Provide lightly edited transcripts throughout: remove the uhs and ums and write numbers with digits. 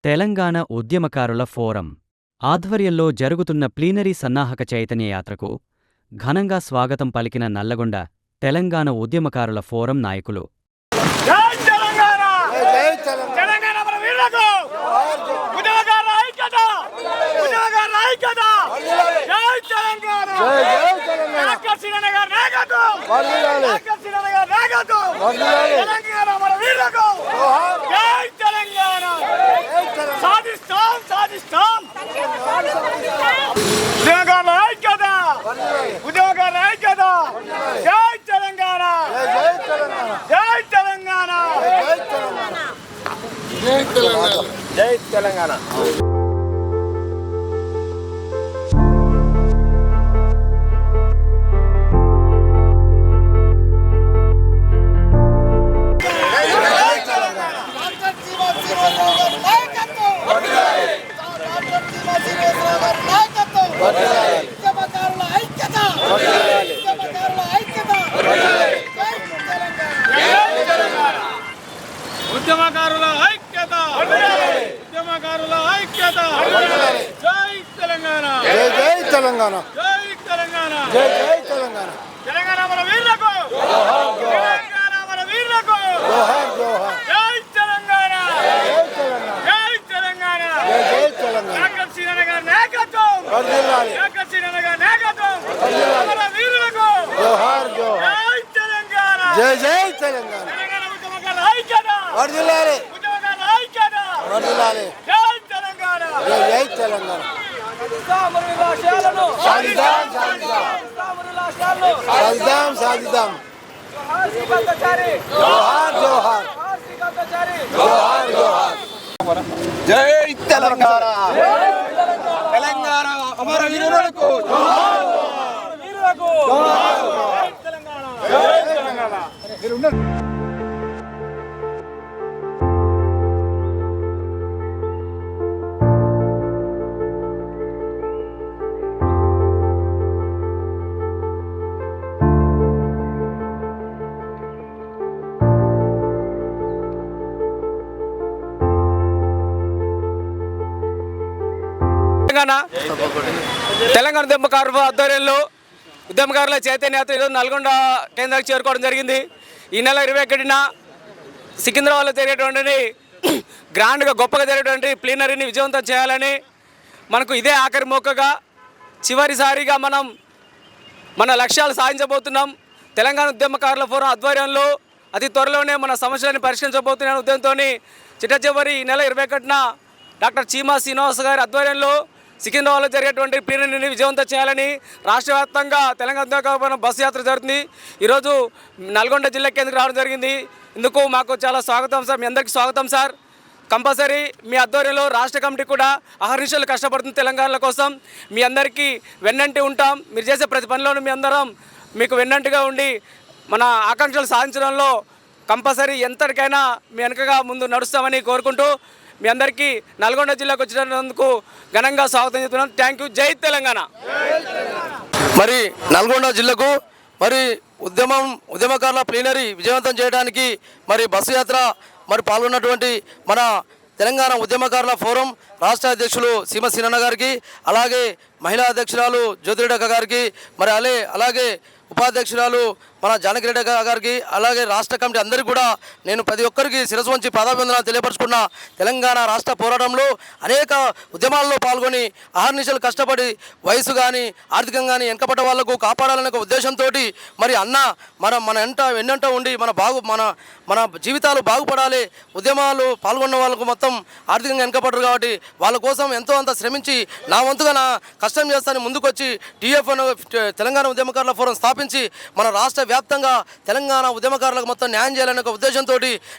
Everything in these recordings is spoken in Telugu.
తెలంగాణ ఉద్యమకారుల ఫోరం ఆధ్వర్యంలో జరుగుతున్న ప్లీనరీ సన్నాహక చైతన్యయాత్రకు ఘనంగా స్వాగతం పలికిన నల్లగొండ తెలంగాణ ఉద్యమకారుల ఫోరం నాయకులు. జై తెలంగాణ. ఉద్యమకారుల ఐక్యత, ఉద్యమకారుల ఐక్యత. జై తెలంగాణ, జై తెలంగాణ, జై తెలంగాణ, జై జై తెలంగాణ. తెలంగాణ మన వీరులకు, తెలంగాణ మన వీరులకు. జై తెలంగాణ, జై తెలంగాణ, జై తెలంగాణ, జై జై తెలంగాణ. నాగర్జున గారి నాయకత్వం, వర్ధిల్లాలి. నాగర్జున గారి నాయకత్వం. మన వీరులకు జోహార్ జోహార్. జై తెలంగాణ, జై జై తెలంగాణ. తెలంగాణ ఉద్యమకారుల ఐక్యత, వర్ధిల్లాలి, ఉద్యమకారుల ఐక్యత. వర్ధిల్లాలి. జై తెలంగాణ, జై జై తెలంగాణ. సామరులాశాలను సాధిద్దాం సాధిద్దాం సాధిద్దాం సాధిద్దాం. జోహార్ జోహార్, జోహార్ జోహార్. జై తెలంగాణ, తెలంగాణ అమర వీరులకు తెలంగాణ ఉద్యమకారుల ఆధ్వర్యంలో ఉద్యమకారుల చైతన్యయాత్ర ఈరోజు నల్గొండ కేంద్రానికి చేరుకోవడం జరిగింది. ఈ నెల 21న సికింద్రాబాద్లో జరిగేటువంటి గ్రాండ్గా గొప్పగా జరిగేటువంటి ప్లీనరీని విజయవంతం చేయాలని మనకు ఇదే ఆఖరి మోకగా చివరిసారిగా మనం మన లక్ష్యాలు సాధించబోతున్నాం. తెలంగాణ ఉద్యమకారుల ఫోరం ఆధ్వర్యంలో అతి త్వరలోనే మన సమస్యలను పరిష్కరించబోతున్న ఉద్యమంతో చిట్ట చివరి ఈ నెల 21న డాక్టర్ చీమా శ్రీనివాస్ గారి ఆధ్వర్యంలో సికింద్రాబాద్లో జరిగేటువంటి ప్లీనరీని విజయవంతం చేయాలని రాష్ట్ర వ్యాప్తంగా తెలంగాణ ఉద్యమకారుల బస్సు యాత్ర జరుగుతుంది. ఈరోజు నల్గొండ జిల్లా కేంద్రం రావడం జరిగింది. ఇందుకు మాకు చాలా స్వాగతం సార్, మీ అందరికీ స్వాగతం సార్. కంపల్సరీ మీ ఆధ్వర్యంలో రాష్ట్ర కమిటీ కూడా అహర్నిశలు కష్టపడుతుంది తెలంగాణ కోసం. మీ అందరికీ వెన్నంటి ఉంటాం. మీరు చేసే ప్రతి పనిలోనూ మీ అందరం మీకు వెన్నంటిగా ఉండి మన ఆకాంక్షలు సాధించడంలో కంపల్సరీ ఎంతటికైనా మీ వెనకగా ముందు నడుస్తామని కోరుకుంటూ మీ అందరికీ నల్గొండ జిల్లాకు వచ్చినందుకు ఘనంగా స్వాగతం చెప్తున్నాను. Thank you. జై తెలంగాణ. మరి నల్గొండ జిల్లాకు మరి ఉద్యమకారుల ప్లీనరీ విజయవంతం చేయడానికి మరి బస్సు యాత్ర మరి పాల్గొన్నటువంటి మన తెలంగాణ ఉద్యమకారుల ఫోరం రాష్ట్ర అధ్యక్షులు సీమ సీనన్న గారికి, అలాగే మహిళా అధ్యక్షురాలు జ్యోతిరెడ్డి గారికి, మరి అలాగే ఉపాధ్యక్షురాలు మన జానకిరెడ్డి గారికి, అలాగే రాష్ట్ర కమిటీ అందరికీ కూడా నేను ప్రతి ఒక్కరికి శిరస్సు వంచి పాదాభివందనాలు తెలియపరుచుకున్న. తెలంగాణ రాష్ట్ర పోరాటంలో అనేక ఉద్యమాల్లో పాల్గొని అహర్నిశలు కష్టపడి వయసు కానీ ఆర్థికంగా కానీ వెనకపడ్డ వాళ్లకు కాపాడాలనే ఒక ఉద్దేశంతో మరి అన్న మన వెన్నంట ఉండి మన జీవితాలు బాగుపడాలి, ఉద్యమాలు పాల్గొన్న వాళ్ళకు మొత్తం ఆర్థికంగా వెనకపడ్డారు కాబట్టి వాళ్ళ కోసం ఎంతో అంత శ్రమించి నా వంతుగా నా కష్టం చేస్తానని ముందుకొచ్చి టీఎఫ్ తెలంగాణ ఉద్యమకారుల ఫోరం స్థాపించి మన రాష్ట్ర వ్యాప్తంగా తెలంగాణ ఉద్యమకారులకు మొత్తం న్యాయం చేయాలనే ఒక ఉద్దేశంతో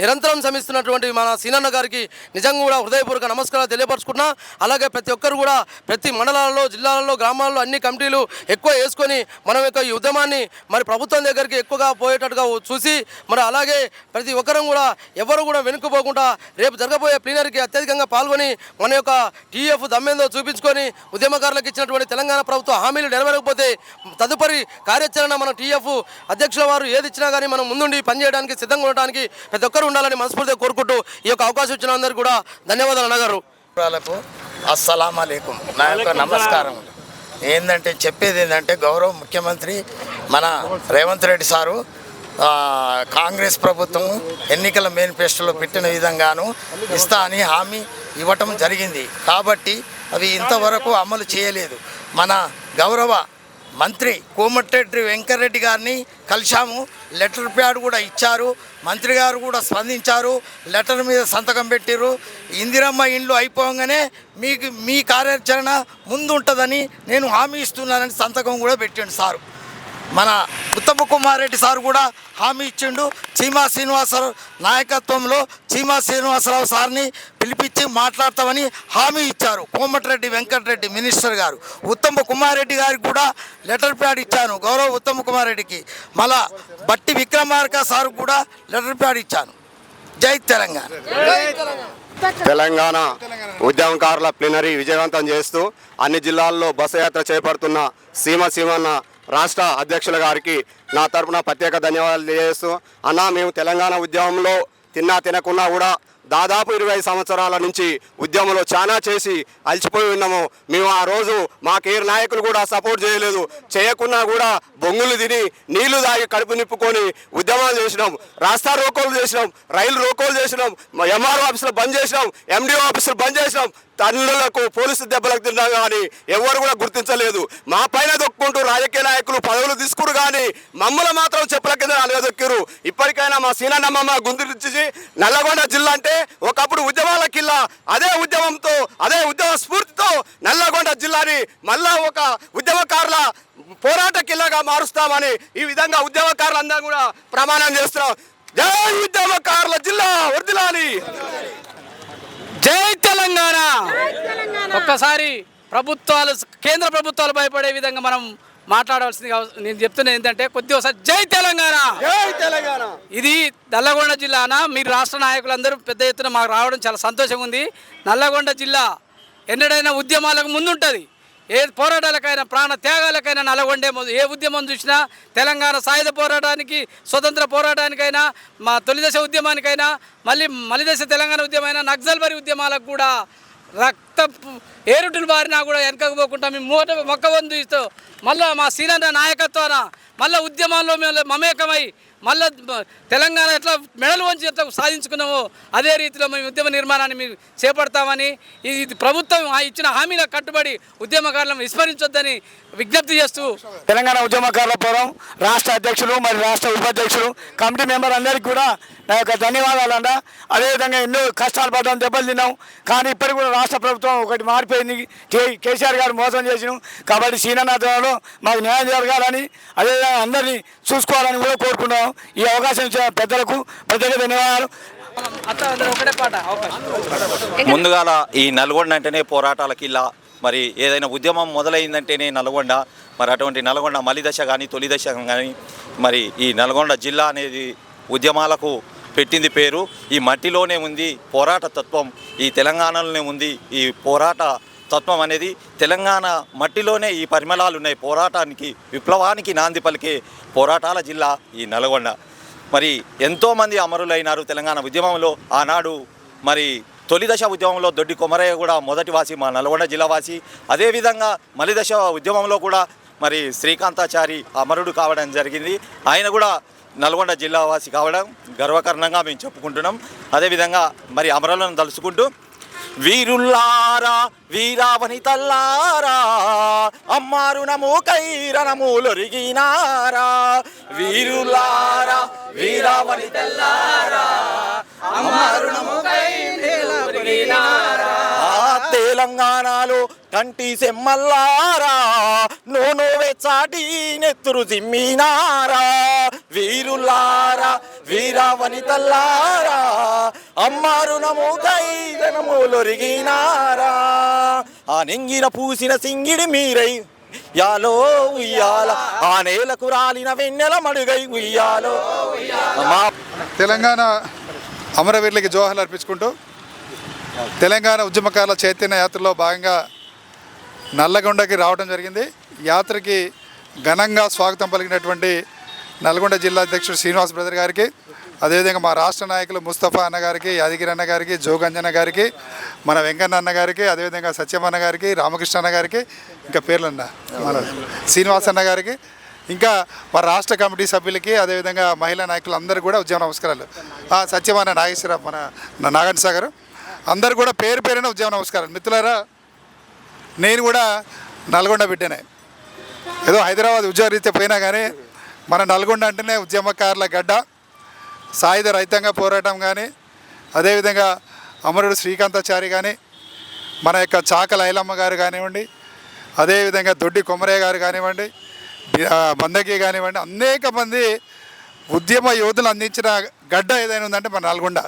నిరంతరం శ్రమిస్తున్నటువంటి మన సీనన్న గారికి నిజంగా కూడా హృదయపూర్వక నమస్కారాలు తెలియపరుచుకున్నా. అలాగే ప్రతి ఒక్కరు కూడా ప్రతి మండలాల్లో, జిల్లాలలో, గ్రామాల్లో అన్ని కమిటీలు ఎక్కువ వేసుకొని మనం యొక్క ఈ ఉద్యమాన్ని మరి ప్రభుత్వం దగ్గరికి ఎక్కువగా పోయేటట్టుగా చూసి మరి అలాగే ప్రతి ఒక్కరం కూడా ఎవరు కూడా వెనుకపోకుండా రేపు జరగబోయే ప్లీనరీకి అత్యధికంగా పాల్గొని మన యొక్క టీఎఫ్ దమ్మేందో చూపించుకొని ఉద్యమకారులకు ఇచ్చినటువంటి తెలంగాణ ప్రభుత్వ హామీలు నెరవేరకపోతే తదుపరి కార్యాచరణ మన టీఎఫ్ అధ్యక్షుల వారు ఏది ఇచ్చినా కానీ మనం ముందుండి పనిచేయడానికి సిద్ధంగా ఉండడానికి ప్రతి ఒక్కరు ఉండాలని మనస్ఫూర్తిగా కోరుకుంటూ ఈ యొక్క అవకాశం ఇచ్చిన అందరికీ కూడా ధన్యవాదాలు అన్నగారు. అస్సలాము అలైకుం, నా యొక్క నమస్కారం. ఏంటంటే చెప్పేది ఏంటంటే గౌరవ ముఖ్యమంత్రి మన రేవంత్ రెడ్డి సారు కాంగ్రెస్ ప్రభుత్వం ఎన్నికల మేనిఫెస్టోలో పెట్టిన విధంగాను ఇస్తా అని హామీ ఇవ్వటం జరిగింది. కాబట్టి అవి ఇంతవరకు అమలు చేయలేదు. మన గౌరవ మంత్రి కోమటిరెడ్డి వెంకటరెడ్డి గారిని కలిశాము, లెటర్ ప్యాడ్ కూడా ఇచ్చారు, మంత్రి గారు కూడా స్పందించారు, లెటర్ మీద సంతకం పెట్టారు. ఇందిరమ్మ ఇండ్లు అయిపోగానే మీ కార్యాచరణ ముందు ఉంటుందని నేను హామీ ఇస్తున్నానని సంతకం కూడా పెట్టిండు సారు. మన ఉత్తమ కుమార్ రెడ్డి సార్ కూడా హామీ ఇచ్చిండు. చీమా శ్రీనివాసరావు నాయకత్వంలో చీమా శ్రీనివాసరావు సార్ని పిలిపించి మాట్లాడతామని హామీ ఇచ్చారు. కోమటిరెడ్డి వెంకటరెడ్డి మినిస్టర్ గారు ఉత్తమ కుమార్ రెడ్డి గారికి కూడా లెటర్ ప్యాడ్ ఇచ్చాను, గౌరవ ఉత్తమ కుమార్ రెడ్డికి. మళ్ళా బట్టి విక్రమార్క సార్ కూడా లెటర్ ప్యాడ్ ఇచ్చాను. జై తెలంగాణ. తెలంగాణ ఉద్యమకారుల ప్లీనరీ విజయవంతం చేస్తూ అన్ని జిల్లాల్లో బస్సు యాత్ర చేపడుతున్న సీమన్న రాష్ట్ర అధ్యక్షుల గారికి నా తరపున ప్రత్యేక ధన్యవాదాలు తెలియజేస్తూ, అన్నా మేము తెలంగాణ ఉద్యమంలో తిన్నా తినకున్నా కూడా దాదాపు 20 సంవత్సరాల నుంచి ఉద్యమంలో చాలా చేసి అలసిపోయి ఉన్నాము. మేము ఆ రోజు మాకు ఏ నాయకులు కూడా సపోర్ట్ చేయలేదు, చేయకున్నా కూడా బొంగులు తిని నీళ్లు తాగి కడుపు నిప్పుకొని ఉద్యమాలు చేసినాం, రాస్తా రోకోలు చేసినాం, రైలు రోకోలు చేసినాం, ఎంఆర్ఓ ఆఫీసులు బంద్ చేసినాం, ఎండిఓ ఆఫీసులు బంద్ చేసినాం. తల్లులకు పోలీసు దెబ్బలకు తిన్నాం కానీ ఎవరు కూడా గుర్తించలేదు. మా పైన దొక్కుంటూ రాజకీయ నాయకులు పదవులు తీసుకురు కానీ మమ్మల్ని మాత్రం చెప్పుల కింద అలగదొక్కిరు. ఇప్పటికైనా మా సీనన్నమ్మ గుంతుచి నల్లగొండ జిల్లా అంటే ఒకప్పుడు ఉద్యమాల కిల్లా, అదే ఉద్యమంతో అదే ఉద్యమ స్ఫూర్తితో నల్లగొండ జిల్లాని మళ్ళా ఒక ఉద్యమకారుల పోరాట కిల్లాగా మారుస్తామని ఈ విధంగా ఉద్యమకారులందరూ కూడా ప్రమాణం చేస్తున్నాం. జై ఉద్యమకారుల జిల్లా వర్ధిల్లాలి. జై తెలంగాణ. ఒక్కసారి ప్రభుత్వాలు కేంద్ర ప్రభుత్వాలు భయపడే విధంగా మనం మాట్లాడవలసింది. నేను చెప్తున్నది ఏంటంటే కొద్దిగా ఒకసారి జై తెలంగాణ. జై తెలంగాణ. ఇది నల్లగొండ జిల్లానా, మీరు రాష్ట్ర నాయకులందరూ పెద్ద ఎత్తున మాకు రావడం చాలా సంతోషంగా ఉంది. నల్లగొండ జిల్లా ఎన్నడైనా ఉద్యమాలకు ముందుంటుంది. ఏ పోరాటాలకైనా ప్రాణ త్యాగాలకైనా నల్లగొండే ఏ ఉద్యమం చూసినా తెలంగాణ సాయుధ పోరాటానికి స్వతంత్ర పోరాటానికైనా మా తొలిదశ ఉద్యమానికైనా మలిదశ తెలంగాణ ఉద్యమైనా నక్సల్బరీ ఉద్యమాలకు కూడా రక్త ఏరుటులు బారినా కూడా వెనకకు పోకుండా మేము మొక్కవందు ఇస్తూ మళ్ళీ మా సీనన్న నాయకత్వాన మళ్ళీ ఉద్యమాల్లో మేము మమేకమై మళ్ళీ తెలంగాణ ఎట్లా మెడలు వంచి ఎట్లా సాధించుకున్నామో అదే రీతిలో మేము ఉద్యమ నిర్మాణాన్ని మేము చేపడతామని ఇది ప్రభుత్వం ఇచ్చిన హామీలకు కట్టుబడి ఉద్యమకారులను విస్మరించొద్దని విజ్ఞప్తి చేస్తూ తెలంగాణ ఉద్యమకారుల ఫోరం రాష్ట్ర అధ్యక్షులు మరియు రాష్ట్ర ఉపాధ్యక్షులు కమిటీ మెంబర్ అందరికీ కూడా నా యొక్క ధన్యవాదాలు అన్న. అదేవిధంగా ఎన్నో కష్టాలు పడ్డాం, దెబ్బలు తిన్నాం, కానీ ఇప్పటికి కూడా రాష్ట్ర ప్రభుత్వం ఒకటి మారిపోయింది. కేసీఆర్ గారు మోసం చేసినాం కాబట్టి సీననాథంలో మాకు న్యాయం జరగాలని అదేవిధంగా అందరినీ చూసుకోవాలని కూడా కోరుకున్నాం. ఈ అవకాశం ఇచ్చిన పెద్దలకు ప్రత్యేక ధన్యవాదాలు. ముందుగాల ఈ నల్గొండ అంటేనే పోరాటాలకి ఇలా మరి ఏదైనా ఉద్యమం మొదలైందంటేనే నల్గొండ. మరి అటువంటి నల్గొండ మలిదశ కానీ తొలి దశ కానీ మరి ఈ నల్గొండ జిల్లా అనేది ఉద్యమాలకు పెట్టింది పేరు. ఈ మట్టిలోనే ఉంది పోరాట తత్వం, ఈ తెలంగాణలోనే ఉంది ఈ పోరాట తత్వం అనేది. తెలంగాణ మట్టిలోనే ఈ పరిమళాలు ఉన్నాయి. పోరాటానికి విప్లవానికి నాంది పలికే పోరాటాల జిల్లా ఈ నల్గొండ. మరి ఎంతోమంది అమరులైనారు తెలంగాణ ఉద్యమంలో. ఆనాడు మరి తొలిదశ ఉద్యమంలో దొడ్డి కొమరయ్య కూడా మొదటి వాసి, మా నల్గొండ జిల్లా వాసి. అదేవిధంగా మలిదశ ఉద్యమంలో కూడా మరి శ్రీకాంతాచారి అమరుడు కావడం జరిగింది. ఆయన కూడా నల్గొండ జిల్లా వాసి కావడం గర్వకారణంగా మేము చెప్పుకుంటున్నాం. అదేవిధంగా మరి అమరులను తలుచుకుంటూ వీరుల్లారా వీరావనితల్లారా అమ్మారునము కైరణములొరిగినారా, వీరులారా వీరావనితల్లారా అమ్మారునము కైరణములొరిగినారా, తెలంగాణలో కంటి సెమ్మల్లారా నూనె వెచ్చాటి నెత్తురు జిమ్మినారా, వీరులారా వీరావనితల్లారా అమ్మారునము కైరణములొరిగినారా, ఆ నింగిన పూసిన సింగిడి మీరై యాలో ఉయ్యాల, ఆ నేలకు రాలిన వెన్నెల మడుగై ఉయ్యాలో. తెలంగాణ అమరవీరులకి జోహార్లు అర్పించుకుంటూ తెలంగాణ ఉద్యమకారుల చైతన్య యాత్రలో భాగంగా నల్లగొండకి రావడం జరిగింది. యాత్రకి ఘనంగా స్వాగతం పలికినటువంటి నల్గొండ జిల్లా అధ్యక్షుడు శ్రీనివాస్ బ్రదర్ గారికి, అదేవిధంగా మా రాష్ట్ర నాయకులు ముస్తఫా అన్న గారికి, యాదగిరి అన్న గారికి, జోగంజన గారికి, మన వెంకన్న అన్న గారికి, అదేవిధంగా సత్యమన్న గారికి, రామకృష్ణ అన్న గారికి, ఇంకా పేర్లన్న మన శ్రీనివాస్ అన్న గారికి, ఇంకా మా రాష్ట్ర కమిటీ సభ్యులకి, అదేవిధంగా మహిళా నాయకులు అందరూ కూడా ఉద్యమ నమస్కారాలు. సత్యమన్న నాగేశ్వర మన నాగన్ సాగర్ అందరు కూడా పేరు పేరున ఉద్యమ నమస్కారాలు. మిత్రులారా, నేను కూడా నల్గొండ బిడ్డనే. ఏదో హైదరాబాద్ ఉద్యోగరీత్యా పోయినా కానీ మన నల్గొండ అంటేనే ఉద్యమకారుల గడ్డ. సాయుధ రైతాంగ పోరాటం కానీ, అదేవిధంగా అమరుడు శ్రీకాంతాచారి కానీ, మన యొక్క చాకల ఐలమ్మ గారు కానివ్వండి, అదేవిధంగా దొడ్డి కొమరయ్య గారు కానివ్వండి, బందకి కానివ్వండి, అనేక మంది ఉద్యమ యోధులు అందించిన గడ్డ ఏదైనా ఉందంటే మన నల్గొండ.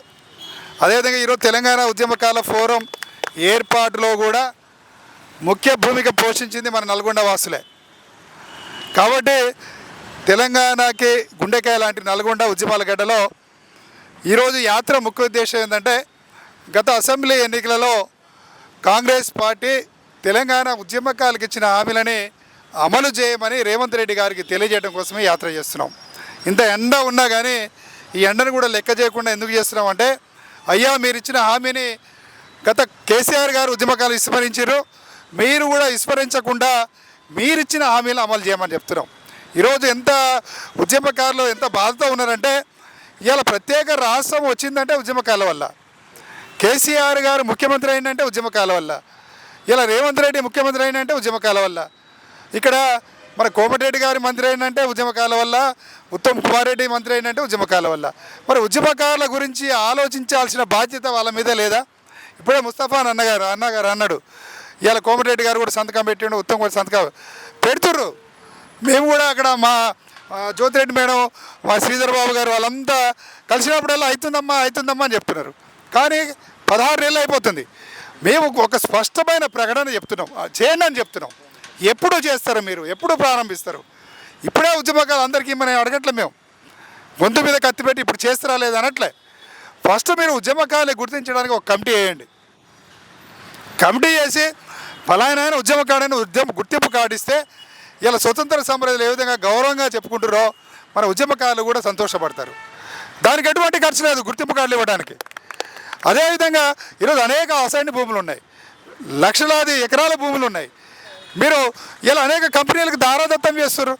అదేవిధంగా ఈరోజు తెలంగాణ ఉద్యమకాల ఫోరం ఏర్పాటులో కూడా ముఖ్య భూమిక పోషించింది మన నల్గొండ వాసులే. కాబట్టి తెలంగాణకి గుండెకాయ లాంటి నల్గొండ ఉద్యమాల గడ్డలో ఈరోజు యాత్ర ముఖ్య ఉద్దేశం ఏంటంటే, గత అసెంబ్లీ ఎన్నికలలో కాంగ్రెస్ పార్టీ తెలంగాణ ఉద్యమకాలకు ఇచ్చిన హామీలని అమలు చేయమని రేవంత్ రెడ్డి గారికి తెలియజేయడం కోసమే యాత్ర చేస్తున్నాం. ఇంత ఎండ ఉన్నా కానీ ఈ ఎండను కూడా లెక్క చేయకుండా ఎందుకు చేస్తున్నాం అంటే, అయ్యా మీరు ఇచ్చిన హామీని గత కేసీఆర్ గారు ఉద్యమకాలు విస్మరించారు, మీరు కూడా విస్మరించకుండా మీరిచ్చిన హామీలు అమలు చేయమని చెప్తున్నాం. ఈరోజు ఎంత ఉద్యమకారులు ఎంత బాధతో ఉన్నారంటే, ఇవాళ ప్రత్యేక రాష్ట్రం వచ్చిందంటే ఉద్యమకాల వల్ల, కేసీఆర్ గారు ముఖ్యమంత్రి అయినంటే ఉద్యమకాల వల్ల, ఇలా రేవంత్ రెడ్డి ముఖ్యమంత్రి అయినంటే ఉద్యమకాల వల్ల, ఇక్కడ మన కోమటిరెడ్డి గారి మంత్రి అయినంటే ఉద్యమకాల వల్ల, ఉత్తమ్ కుమార్ రెడ్డి మంత్రి అయినంటే ఉద్యమకాల వల్ల. మరి ఉద్యమకారుల గురించి ఆలోచించాల్సిన బాధ్యత వాళ్ళ మీద లేదా? ఇప్పుడే ముస్తఫా అన్నగారు అన్నాడు, ఇవాళ కోమటిరెడ్డి గారు కూడా సంతకం పెట్టిండు, ఉత్తమ్ కూడా సంతకం పెడుతుర్రు. మేము కూడా అక్కడ మా జ్యోతిరెడ్డి మేడం, మా శ్రీధర్ బాబు గారు వాళ్ళంతా కలిసినప్పుడల్లా అవుతుందమ్మా అని చెప్తున్నారు. కానీ 16 నెలలు అయిపోతుంది. మేము ఒక స్పష్టమైన ప్రకటన చెప్తున్నాం, చేయండి అని చెప్తున్నాం. ఎప్పుడు చేస్తారు మీరు? ఎప్పుడు ప్రారంభిస్తారు? ఇప్పుడే ఉద్యమకాలు అందరికీ మనం అడగట్లే, మేము గొంతు మీద కత్తి పెట్టి ఇప్పుడు చేస్తారా లేదా అనట్లే. ఫస్ట్ మీరు ఉద్యమకాలు గుర్తించడానికి ఒక కమిటీ వేయండి. కమిటీ చేసి ఫలానా ఉద్యమకాడని గుర్తింపు కార్డిస్తే ఇలా స్వతంత్ర సమరయులు ఏ విధంగా గౌరవంగా చెప్పుకుంటారో మన ఉద్యమకారులు కూడా సంతోషపడతారు. దానికి ఎటువంటి ఖర్చు లేదు గుర్తింపు కార్డులు ఇవ్వడానికి. అదేవిధంగా ఈరోజు అనేక అసైన్ భూములు ఉన్నాయి, లక్షలాది ఎకరాల భూములు ఉన్నాయి. మీరు ఇలా అనేక కంపెనీలకు దారాదత్తం చేస్తారు,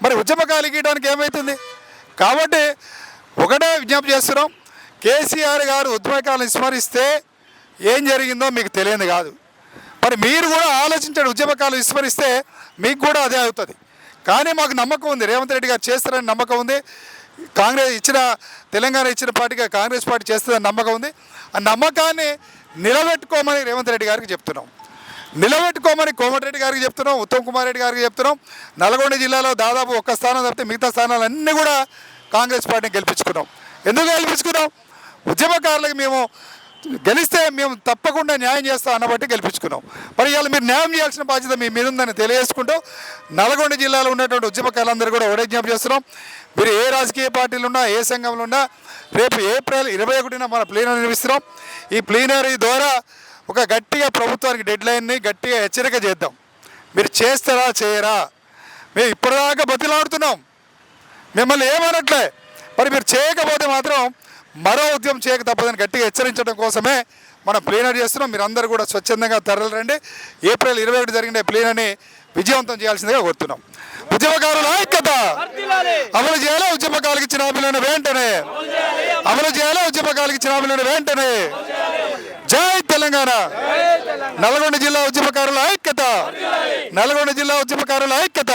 మరి ఉద్యమకాలు ఇవ్వడానికి ఏమవుతుంది? కాబట్టి ఒకటే విజ్ఞప్తి చేస్తున్నాం, కేసీఆర్ గారు ఉద్యమకాలను విస్మరిస్తే ఏం జరిగిందో మీకు తెలియదు కాదు. మరి మీరు కూడా ఆలోచించండి, ఉద్యమకాలు విస్మరిస్తే మీకు కూడా అదే అవుతుంది. కానీ మాకు నమ్మకం ఉంది, రేవంత్ రెడ్డి గారు చేస్తారని నమ్మకం ఉంది. తెలంగాణ ఇచ్చిన పార్టీగా కాంగ్రెస్ పార్టీ చేస్తుందని నమ్మకం ఉంది. ఆ నమ్మకాన్ని నిలబెట్టుకోమని రేవంత్ రెడ్డి గారికి చెప్తున్నాం, నిలబెట్టుకోమని కోమటిరెడ్డి గారికి చెప్తున్నాం, ఉత్తమ్ కుమార్ రెడ్డి గారికి చెప్తున్నాం. నల్గొండ జిల్లాలో దాదాపు ఒక్క స్థానం తప్పితే మిగతా స్థానాలన్నీ కూడా కాంగ్రెస్ పార్టీని గెలిపించుకున్నాం. ఎందుకు గెలిపించుకున్నాం? ఉద్యమకారులకు మేము గెలిస్తే మేము తప్పకుండా న్యాయం చేస్తాం అన్నబట్టి గెలిపించుకున్నాం. మరి ఇవాళ మీరు న్యాయం చేయాల్సిన బాధ్యత మీ మీద ఉందని తెలియజేసుకుంటూ నల్గొండ జిల్లాలో ఉన్నటువంటి ఉద్యమకారులందరూ కూడా ఒకటే విజ్ఞప్తి చేస్తున్నాం, మీరు ఏ రాజకీయ పార్టీలు ఉన్నా, ఏ సంఘంలో ఉన్నా, రేపు ఏప్రిల్ 21న మన ప్లీనరీ నిర్వహిస్తున్నాం. ఈ ప్లీనరీ ద్వారా ఒక గట్టిగా ప్రభుత్వానికి డెడ్లైన్ని గట్టిగా హెచ్చరిక చేద్దాం. మీరు చేస్తారా చేయరా? మేము ఇప్పటిదాకా బతిలాడుతున్నాం, మిమ్మల్ని ఏమనట్లే. మరి మీరు చేయకపోతే మాత్రం మరో ఉద్యమం చేయక తప్పదని గట్టిగా హెచ్చరించడం కోసమే మనం ప్లీనరీ చేస్తున్నాం. మీరు అందరూ కూడా స్వచ్ఛందంగా తరలిరండి. ఏప్రిల్ 21 జరిగిన ప్లీనరీని విజయవంతం చేయాల్సిందిగా కోరుతున్నాం. ఉద్యమకారుల ఐక్యత అమలు చేయాలి. ఉద్యమకారులకు ఇచ్చిన హామీలను వెంటనే అమలు చేయాలి. ఉద్యమకారులకు ఇచ్చిన హామీలను వెంటనే. జై తెలంగాణ. నల్గొండ జిల్లా ఉద్యమకారుల ఐక్యత. నల్గొండ జిల్లా ఉద్యమకారుల ఐక్యత.